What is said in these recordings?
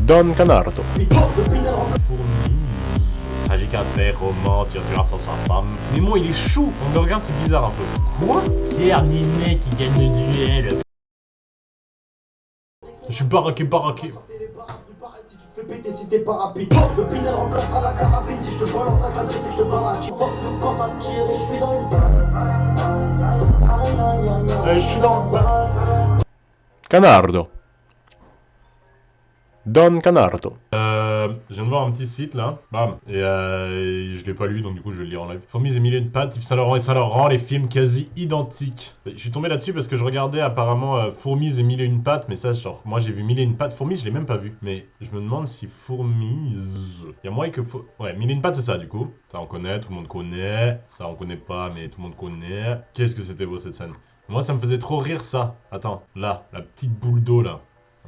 Don Canardo. Tragique inter, roman, tueur sans sa femme. Nemo il est chou. On regarde, c'est bizarre un peu. Quoi? Pierre Ninet qui gagne le duel. Je suis baraqué. Fais péter si t'es pas rapide. Le pinel remplacera la carabine si je te balance à ta si je te barrage. Fuck le quand ça tire et je suis dans le Je suis dans le bas. Canardo. Don Canardo. Je viens de voir un petit site là, bam, et je l'ai pas lu donc du coup je vais le lire en live. Fourmis et mille et une pattes, ça leur rend les films quasi identiques. Je suis tombé là-dessus parce que je regardais apparemment Fourmis et mille et une pattes, mais ça genre, moi j'ai vu mille et une pattes, Fourmis je l'ai même pas vu. Mais je me demande si Fourmis... Il y a moyen que... Ouais, mille et une pattes c'est ça du coup. Ça on connaît, tout le monde connaît. Ça on connaît pas mais tout le monde connaît. Qu'est-ce que c'était beau cette scène. Moi ça me faisait trop rire ça. Attends, là, la petite boule d'eau là.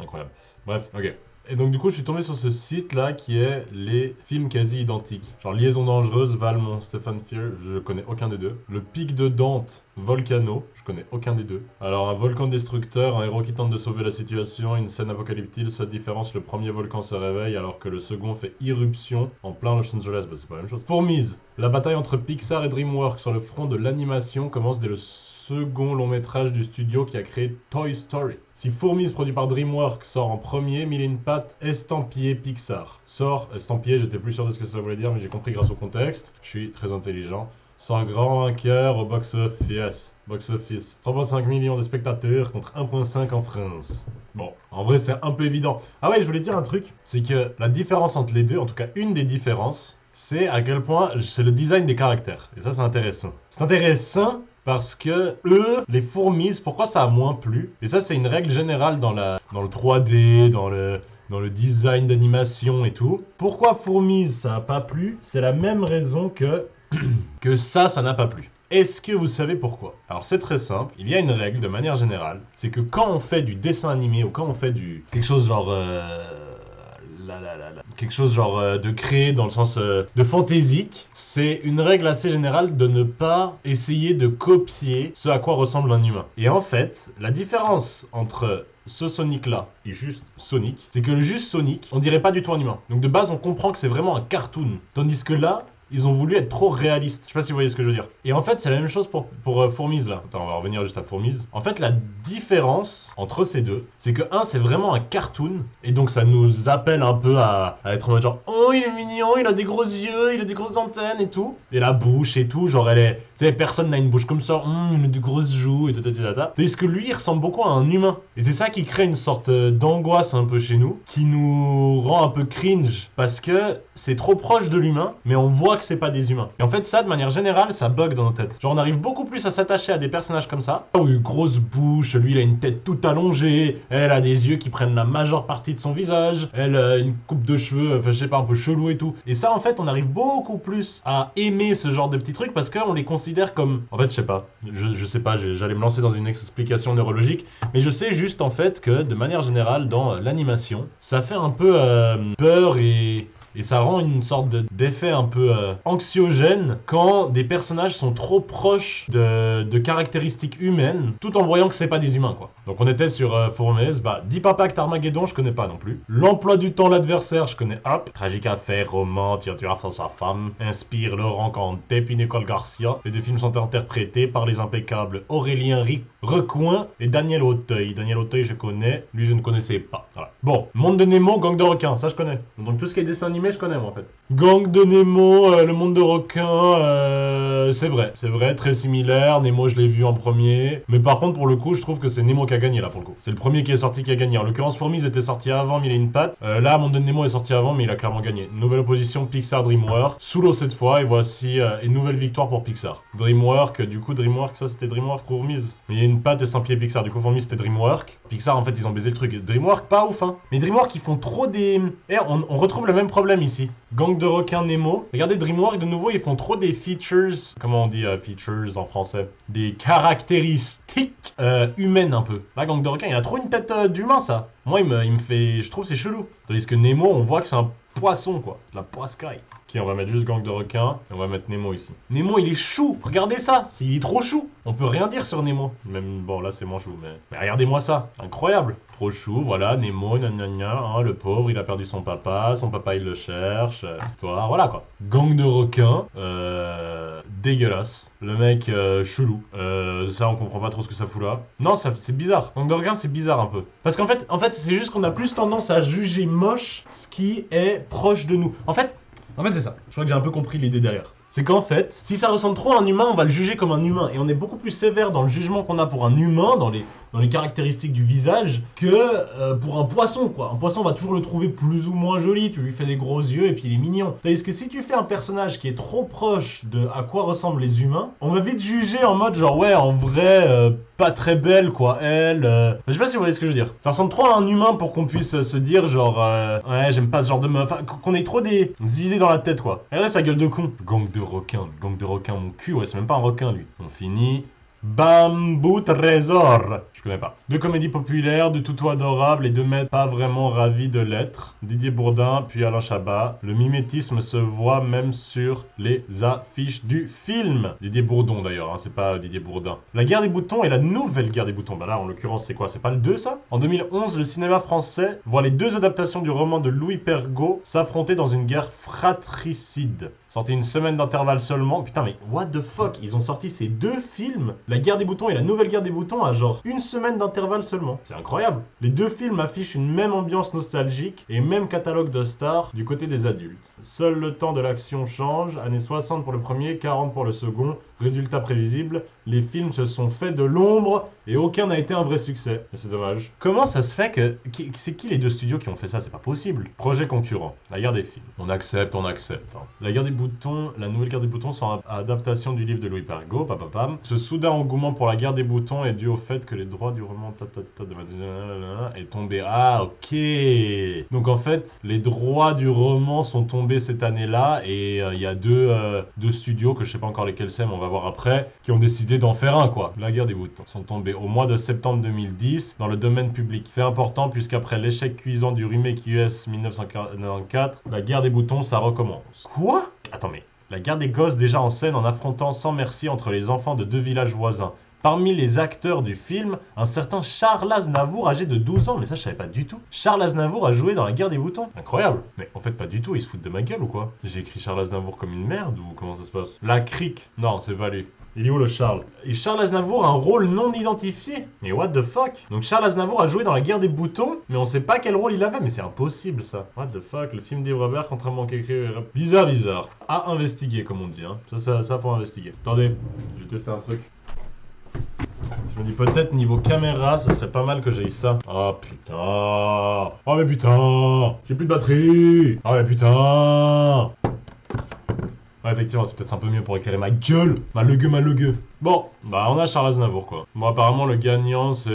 Incroyable. Bref, ok. Et donc du coup je suis tombé sur ce site là qui est les films quasi identiques. Genre Liaison dangereuse, Valmont, Stephen Fear, je connais aucun des deux. Le pic de Dante, Volcano, je connais aucun des deux. Alors un volcan destructeur, un héros qui tente de sauver la situation, une scène apocalyptique, seule différence, le premier volcan se réveille alors que le second fait irruption en plein Los Angeles, bah c'est pas la même chose. Fourmis, la bataille entre Pixar et DreamWorks sur le front de l'animation commence dès le second long métrage du studio qui a créé Toy Story. Si Fourmis, produit par DreamWorks, sort en premier, Mille et une pattes, estampillé Pixar. Sort, estampillé, j'étais plus sûr de ce que ça voulait dire, mais j'ai compris grâce au contexte. Je suis très intelligent. Sort grand vainqueur au box-office. 3,5 millions de spectateurs contre 1,5 en France. Bon, en vrai, c'est un peu évident. Ah ouais, je voulais dire un truc. C'est que la différence entre les deux, en tout cas une des différences, c'est à quel point c'est le design des caractères. Et ça, c'est intéressant. C'est intéressant parce que eux, les Fourmis, pourquoi ça a moins plu? Et ça, c'est une règle générale dans le 3D, dans le design d'animation et tout. Pourquoi Fourmis, ça a pas plu? C'est la même raison que ça n'a pas plu. Est-ce que vous savez pourquoi? Alors c'est très simple, il y a une règle de manière générale, c'est que quand on fait du dessin animé ou quand on fait quelque chose genre quelque chose genre de créer dans le sens de fantaisique, c'est une règle assez générale de ne pas essayer de copier ce à quoi ressemble un humain. Et en fait, la différence entre ce Sonic là et juste Sonic, c'est que le juste Sonic, on dirait pas du tout un humain. Donc de base, on comprend que c'est vraiment un cartoon. Tandis que là, ils ont voulu être trop réalistes. Je sais pas si vous voyez ce que je veux dire. Et en fait, c'est la même chose pour Fourmis là. Attends, on va revenir juste à Fourmis. En fait, la différence entre ces deux, c'est que un, c'est vraiment un cartoon. Et donc, ça nous appelle un peu à être en mode genre, oh, il est mignon, il a des gros yeux, il a des grosses antennes et tout. Et la bouche et tout, genre, elle est... Tu sais, personne n'a une bouche comme ça, il a des grosses joues et tata. Tandis que lui, il ressemble beaucoup à un humain. Et c'est ça qui crée une sorte d'angoisse un peu chez nous, qui nous rend un peu cringe. Parce que c'est trop proche de l'humain, mais on voit que c'est pas des humains. Et en fait, ça, de manière générale, ça bug dans nos têtes. Genre, on arrive beaucoup plus à s'attacher à des personnages comme ça. Oh, une grosse bouche, lui, il a une tête toute allongée, elle a des yeux qui prennent la majeure partie de son visage, elle a une coupe de cheveux, enfin, je sais pas, un peu chelou et tout. Et ça, en fait, on arrive beaucoup plus à aimer ce genre de petits trucs parce qu'on les considère comme... En fait, je sais pas. Je sais pas, j'allais me lancer dans une explication neurologique, mais je sais juste, en fait, que, de manière générale, dans l'animation, ça fait un peu peur et ça rend une sorte d'effet un peu anxiogène quand des personnages sont trop proches de caractéristiques humaines, tout en voyant que c'est pas des humains, quoi. Donc on était sur Fourmis, bah, Dis Papa que Armageddon, je connais pas non plus. L'emploi du temps, l'adversaire, je connais hop. Tragique affaire, roman, tueur sans sa femme, Inspire, Laurent Cantet, puis Nicole Garcia. Les deux films sont interprétés par les impeccables Aurélien Recoin et Daniel Auteuil. Daniel Auteuil, je connais, lui je ne connaissais pas. Voilà. Bon, Monde de Nemo, Gang de requins, ça je connais. Donc tout ce qui est dessin animé, je connais moi en fait. Gang de Nemo, le monde de requins, c'est vrai, très similaire. Nemo, je l'ai vu en premier. Mais par contre, pour le coup, je trouve que c'est Nemo qui a gagné là pour le coup. C'est le premier qui est sorti qui a gagné. En l'occurrence, Fourmis était sorti avant, Mille et une pattes. Là, Monde de Nemo est sorti avant, mais il a clairement gagné. Nouvelle opposition Pixar DreamWorks. Sous l'eau cette fois, et voici une nouvelle victoire pour Pixar. DreamWorks, du coup, DreamWorks, ça c'était DreamWorks Fourmis. Mais il y a une patte et sans pied Pixar. Du coup, Fourmis c'était DreamWorks. Pixar, en fait, ils ont baisé le truc. DreamWorks, pas ouf, hein. Mais DreamWorks, ils font trop des. Et on retrouve le même problème ici. Gang de requins Nemo. Regardez DreamWorks de nouveau, ils font trop des features. Comment on dit features en français? Des caractéristiques humaines un peu. Là, Gang de requins, il a trop une tête d'humain ça. Moi, il me fait... Je trouve c'est chelou. Tandis que Nemo, on voit que c'est un poisson, quoi. De la poiscaille. Ok, on va mettre juste gang de requins. Et on va mettre Nemo ici. Nemo, il est chou. Regardez ça. Il est trop chou. On peut rien dire sur Nemo. Même, bon, là, c'est moins chou, mais regardez-moi ça. Incroyable. Trop chou, voilà. Nemo, hein, le pauvre, il a perdu son papa. Son papa, il le cherche. Toi, voilà, quoi. Gang de requins. Dégueulasse. Le mec, chelou. Ça, on comprend pas trop ce que ça fout là. Non, c'est bizarre. Gang de requins, c'est bizarre un peu. Parce qu'en fait, c'est juste qu'on a plus tendance à juger moche ce qui est proche de nous. En fait, c'est ça. Je crois que j'ai un peu compris l'idée derrière. C'est qu'en fait, si ça ressemble trop à un humain, on va le juger comme un humain. Et on est beaucoup plus sévère dans le jugement qu'on a pour un humain, dans les caractéristiques du visage, que pour un poisson, quoi. Un poisson, on va toujours le trouver plus ou moins joli. Tu lui fais des gros yeux et puis il est mignon. Tandis que si tu fais un personnage qui est trop proche de à quoi ressemblent les humains, on va vite juger en mode genre, ouais, en vrai, pas très belle, quoi. Elle... Je sais pas si vous voyez ce que je veux dire. Ça ressemble trop à un humain pour qu'on puisse se dire genre, ouais, j'aime pas ce genre de meuf. Enfin, qu'on ait trop des idées dans la tête, quoi. Regardez sa gueule de con. Gang de requins, mon cul, ouais, c'est même pas un requin, lui. On finit... Bamboo Trésor. Je connais pas. Deux comédies populaires, de toutous adorables et deux maîtres pas vraiment ravis de l'être. Didier Bourdin, puis Alain Chabat. Le mimétisme se voit même sur les affiches du film. Didier Bourdon d'ailleurs, hein, c'est pas Didier Bourdin. La guerre des boutons et la nouvelle guerre des boutons. Bah là, en l'occurrence, c'est quoi? C'est pas le 2 ça? En 2011, le cinéma français voit les deux adaptations du roman de Louis Pergaud s'affronter dans une guerre fratricide. Sorti une semaine d'intervalle seulement. Putain, mais what the fuck? Ils ont sorti ces deux films, La guerre des boutons et La nouvelle guerre des boutons, à genre une semaine d'intervalle seulement. C'est incroyable. Les deux films affichent une même ambiance nostalgique et même catalogue de stars du côté des adultes. Seul le temps de l'action change. Années 60 pour le premier, 40 pour le second. Résultat prévisible, les films se sont faits de l'ombre et aucun n'a été un vrai succès. Et c'est dommage. Comment ça se fait que... C'est qui les deux studios qui ont fait ça? C'est pas possible. Projet concurrent. La guerre des films. On accepte. Hein. La guerre des boutons, la nouvelle guerre des boutons sont adaptation du livre de Louis Pergaud, papapam. Ce soudain engouement pour la guerre des boutons est dû au fait que les droits du roman est tombé. Ah, ok. Donc en fait, les droits du roman sont tombés cette année-là et il y a deux studios que je sais pas encore lesquels c'est, mais on va voir après, qui ont décidé d'en faire un, quoi. La guerre des boutons sont tombés au mois de septembre 2010 dans le domaine public. Fait important puisqu'après l'échec cuisant du remake US 1994, la guerre des boutons, ça recommence. Quoi? Attends, mais la guerre des gosses déjà en scène en affrontant sans merci entre les enfants de deux villages voisins. Parmi les acteurs du film, un certain Charles Aznavour âgé de 12 ans, mais ça je savais pas du tout. Charles Aznavour a joué dans La guerre des boutons. Incroyable. Mais en fait pas du tout, ils se foutent de ma gueule ou quoi? J'ai écrit Charles Aznavour comme une merde ou comment ça se passe? La crique. Non, c'est pas lui. Il est où le Charles? Et Charles Aznavour a un rôle non identifié. Mais what the fuck? Donc Charles Aznavour a joué dans La guerre des boutons, mais on sait pas quel rôle il avait, mais c'est impossible ça. What the fuck? Le film d'Yves Robert, contrairement à écrit... Bizarre. À investiguer comme on dit, hein. Ça faut investiguer. Attendez, je vais tester un truc. Je me dis peut-être niveau caméra, ce serait pas mal que j'aille ça. Oh putain. Oh mais putain. J'ai plus de batterie. Oh mais putain. Ouais, effectivement, c'est peut-être un peu mieux pour éclairer ma gueule. Ma gueux. Bon, bah on a Charles Aznavour quoi. Bon, apparemment le gagnant c'est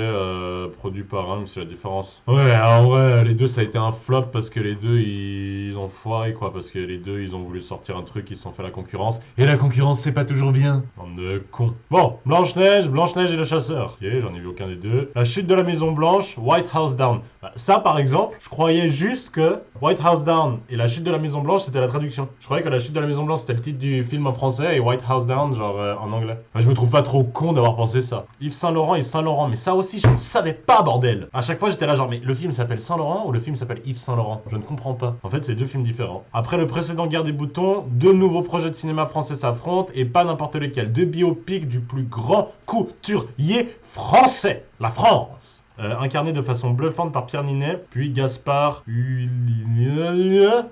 produit par un, mais c'est la différence. Ouais, en vrai, les deux ça a été un flop parce que les deux ils ont foiré quoi. Parce que les deux ils ont voulu sortir un truc, ils se sont fait la concurrence. Et la concurrence c'est pas toujours bien. Bande de cons. Bon, Blanche-Neige et le chasseur. Ok, j'en ai vu aucun des deux. La chute de la Maison Blanche, White House Down. Bah, ça par exemple, je croyais juste que White House Down et la chute de la Maison Blanche c'était la traduction. Je croyais que la chute de la Maison Blanche c'était le titre du film en français et White House Down genre en anglais. Bah, je me trouve pas trop con d'avoir pensé ça. Yves Saint Laurent et Saint Laurent, mais ça aussi je ne savais pas bordel. À chaque fois j'étais là genre mais le film s'appelle Saint Laurent ou le film s'appelle Yves Saint Laurent? Je ne comprends pas. En fait c'est deux films différents. Après le précédent Guerre des boutons, deux nouveaux projets de cinéma français s'affrontent et pas n'importe lesquels. Deux biopics du plus grand couturier français. La France. Incarné de façon bluffante par Pierre Ninet, puis Gaspard Ulliel.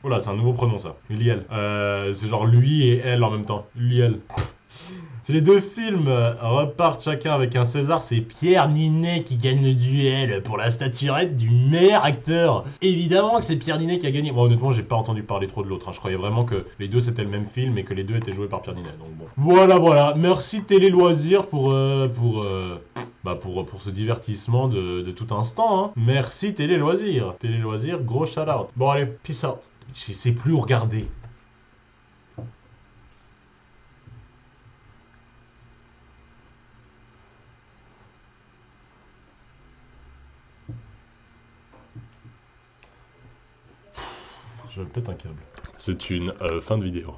Oula, c'est un nouveau pronom ça. Ulliel. C'est genre lui et elle en même temps. Ulliel. Si les deux films repartent chacun avec un César, c'est Pierre Ninet qui gagne le duel pour la statuette du meilleur acteur. Évidemment que c'est Pierre Ninet qui a gagné. Moi honnêtement, j'ai pas entendu parler trop de l'autre. Hein. Je croyais vraiment que les deux c'était le même film et que les deux étaient joués par Pierre Ninet. Donc bon. Voilà. Merci Télé Loisirs pour ce divertissement de tout instant. Hein. Merci Télé Loisirs. Télé Loisirs, gros shout out. Bon allez, peace out. Je sais plus où regarder. Je pète un câble. C'est une fin de vidéo.